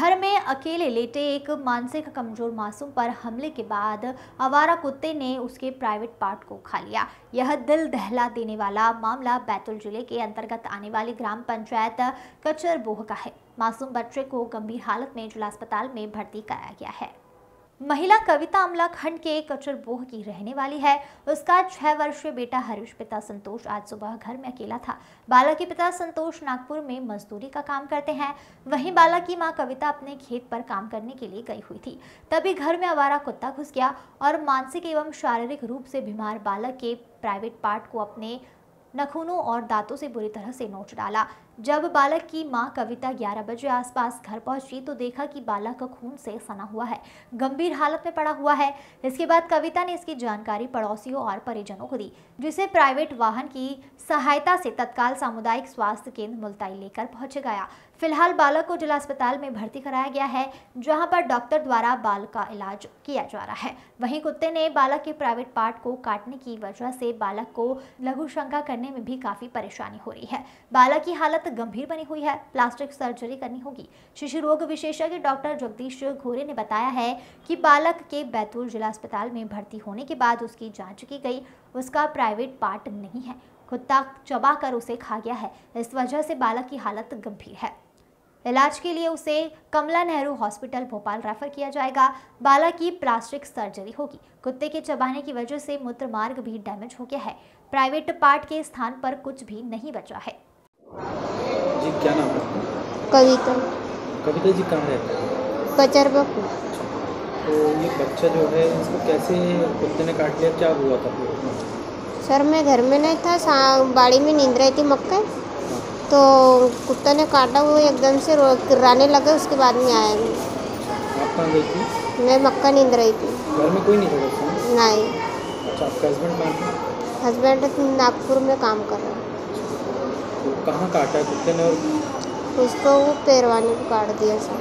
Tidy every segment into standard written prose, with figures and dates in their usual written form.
घर में अकेले लेटे एक मानसिक कमजोर मासूम पर हमले के बाद आवारा कुत्ते ने उसके प्राइवेट पार्ट को खा लिया। यह दिल दहला देने वाला मामला बैतूल जिले के अंतर्गत आने वाली ग्राम पंचायत कचरबोह का है। मासूम बच्चे को गंभीर हालत में जिला अस्पताल में भर्ती कराया गया है। महिला कविता अमला खंड के कचरबोह की रहने वाली है। उसका 6 वर्षीय बेटा हरीश पिता संतोष आज सुबह घर में अकेला था। बालक के पिता संतोष नागपुर में मजदूरी का काम करते हैं। वहीं बालक की मां कविता अपने खेत पर काम करने के लिए गई हुई थी। तभी घर में आवारा कुत्ता घुस गया और मानसिक एवं शारीरिक रूप से बीमार बालक के प्राइवेट पार्ट को अपने नखूनों और दांतों से बुरी तरह से नोच डाला। जब बालक की मां कविता 11 बजे आसपास घर पहुंची तो देखा कि बालक खून से सना हुआ है, गंभीर हालत में पड़ा हुआ है। इसके बाद कविता ने इसकी जानकारी पड़ोसियों और परिजनों को दी, जिसे प्राइवेट वाहन की सहायता से तत्काल सामुदायिक स्वास्थ्य केंद्र मुल्ताई लेकर पहुंच गया। फिलहाल बालक को जिला अस्पताल में भर्ती कराया गया है, जहां पर डॉक्टर द्वारा बालक का इलाज किया जा रहा है। वहीं कुत्ते ने बालक के प्राइवेट पार्ट को काटने की वजह से बालक को लघु शंका करने में भी काफी परेशानी हो रही है। बालक की हालत गंभीर बनी हुई है, प्लास्टिक सर्जरी करनी होगी। शिशु रोग विशेषज्ञ डॉक्टर जगदीश घोरे ने बताया है कि बालक के बैतूल जिला अस्पताल में भर्ती होने के बाद उसकी जांच की गई। उसका प्राइवेट पार्ट नहीं है, कुत्ता चबा कर उसे खा गया है। इस वजह से बालक की हालत गंभीर है। इलाज के लिए उसे कमला नेहरू हॉस्पिटल भोपाल रेफर किया जाएगा। बालक की प्लास्टिक सर्जरी होगी। कुत्ते के चबाने की वजह से मूत्र मार्ग भी डैमेज हो गया है। प्राइवेट पार्ट के स्थान पर कुछ भी नहीं बचा है। जी क्या नाम है? कविता। कविता जी कहाँ रहते हैं? कचरबोह। तो ये बच्चा जो है इसको कैसे कुत्ते ने काट लिया, क्या हुआ था फिर? सर मैं घर में नहीं था, बाड़ी में नींद रही थी मक्का, तो कुत्ता ने काटा, वो एकदम से किर्राने लगे। उसके बाद में आया। आप कहाँ गई थी? मैं मक्का नींद रही थी। घर में कोई नहीं था घर में? नहीं। अच्छा, आपका हस्बैंड कहाँ थे? हस्बैंड नागपुर में काम कर रहा है। तो कहाँ काटा है कुत्ते ने और उसको वो पैरवानी को काट दिया सर।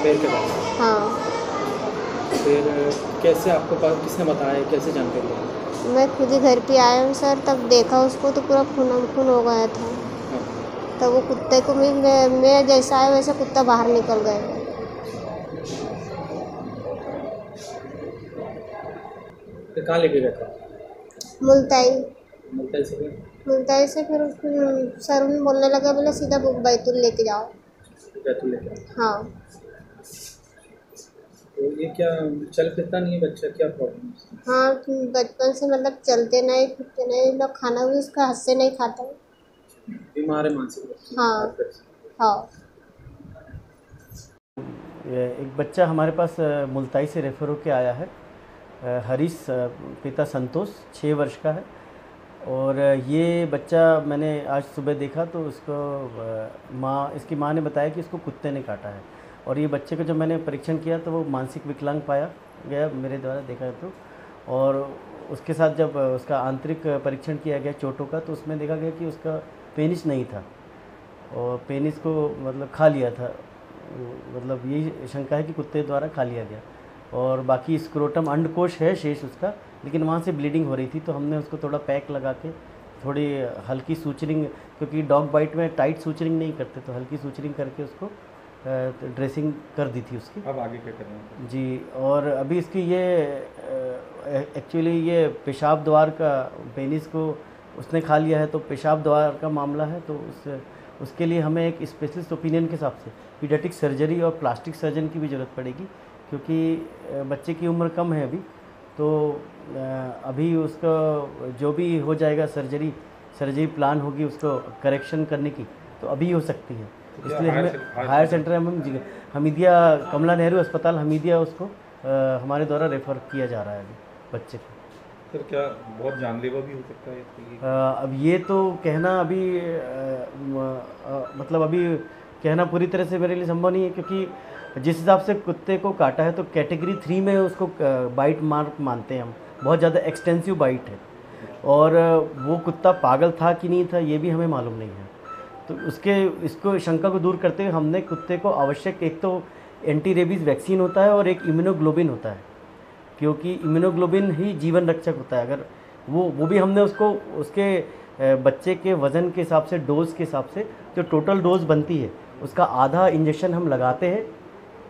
पैर के पास? हाँ। फिर कैसे आपको पास किसने बताया, कैसे जानकारी ली? मैं खुद ही घर पे आया हूँ सर, तब देखा उसको तो पूरा खून हो गया था। तब वो कुत्ते को मैं जैसा है वैसे कुत्ता बाहर निकल गया। फिर कहाँ लेके गया था? मुल्ताई। मुल्ताई से फिर उसको सर बोलने लगा, बोले सीधा बैतूल लेके जाओ। बैतूल लेके गया? हाँ। तो ये क्या चल फिरता नहीं है बच्चा, क्या प्रॉब्लम है? हाँ, बचपन से मतलब चलते नहीं फिरते नहीं, मतलब खाना भी उसका हाथ से नहीं खाता। बीमार है मानसिक? हाँ हाँ। एक बच्चा हमारे पास मुल्ताई से रेफ़र होकर आया है। हरीश पिता संतोष 6 वर्ष का है। और ये बच्चा मैंने आज सुबह देखा तो इसकी माँ ने बताया कि इसको कुत्ते ने काटा है। और ये बच्चे को जब मैंने परीक्षण किया तो वो मानसिक विकलांग पाया गया मेरे द्वारा देखा तो। और उसके साथ जब उसका आंतरिक परीक्षण किया गया चोटों का, तो उसमें देखा गया कि उसका पेनिस नहीं था और पेनिस को मतलब खा लिया था। मतलब यही शंका है कि कुत्ते द्वारा खा लिया गया। और बाकी स्क्रोटम अंडकोश है शेष उसका, लेकिन वहाँ से ब्लीडिंग हो रही थी तो हमने उसको थोड़ा पैक लगा के थोड़ी हल्की सूचरिंग, क्योंकि डॉग बाइट में टाइट सूचरिंग नहीं करते, तो हल्की सूचरिंग करके उसको ड्रेसिंग कर दी थी उसकी। अब आगे क्या करेंगे? जी, और अभी इसकी ये एक्चुअली ये पेशाब द्वार का पेनिस को उसने खा लिया है, तो पेशाब द्वार का मामला है। तो उसके लिए हमें एक स्पेशलिस्ट ओपिनियन के हिसाब से पीडियाट्रिक सर्जरी और प्लास्टिक सर्जन की भी ज़रूरत पड़ेगी, क्योंकि बच्चे की उम्र कम है अभी। तो अभी उसका जो भी हो जाएगा सर्जरी प्लान होगी उसको करेक्शन करने की, तो अभी हो सकती है। इसलिए हमें हायर सेंटर में हमीदिया कमला नेहरू अस्पताल हमीदिया उसको हमारे द्वारा रेफ़र किया जा रहा है अभी बच्चे को। सर क्या बहुत जानलेवा भी हो सकता है? अब ये तो कहना अभी मतलब अभी कहना पूरी तरह से मेरे लिए संभव नहीं है, क्योंकि जिस हिसाब से कुत्ते को काटा है तो कैटेगरी 3 में उसको बाइट मार्क मानते हैं हम। बहुत ज़्यादा एक्सटेंसिव बाइट है और वो कुत्ता पागल था कि नहीं था ये भी हमें मालूम नहीं है। तो इसको शंका को दूर करते हुए हमने कुत्ते को आवश्यक, एक तो एंटी रेबीज़ वैक्सीन होता है और एक इम्यूनोग्लोबिन होता है, क्योंकि इम्यूनोग्लोबिन ही जीवन रक्षक होता है। अगर वो भी हमने उसको उसके बच्चे के वज़न के हिसाब से, डोज के हिसाब से जो टोटल डोज बनती है उसका आधा इंजेक्शन हम लगाते हैं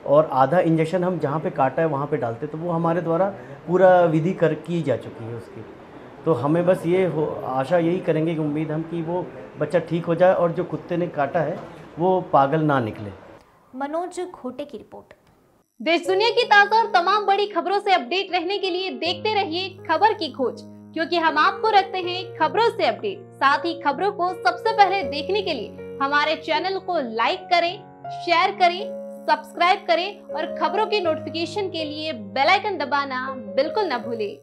और आधा इंजेक्शन हम जहाँ पे काटा है वहाँ पे डालते, तो वो हमारे द्वारा पूरा विधि की जा चुकी है उसकी। तो हमें बस ये आशा यही करेंगे कि उम्मीद हम कि वो बच्चा ठीक हो जाए और जो कुत्ते ने काटा है वो पागल ना निकले। मनोज खोटे की रिपोर्ट। देश दुनिया की ताजा और तमाम बड़ी खबरों से अपडेट रहने के लिए देखते रहिए खबर की खोज, क्योंकि हम आपको रखते हैं खबरों से अपडेट। साथ ही खबरों को सबसे पहले देखने के लिए हमारे चैनल को लाइक करें, शेयर करें, सब्सक्राइब करें और खबरों की नोटिफिकेशन के लिए बेल आइकन दबाना बिल्कुल न भूलें।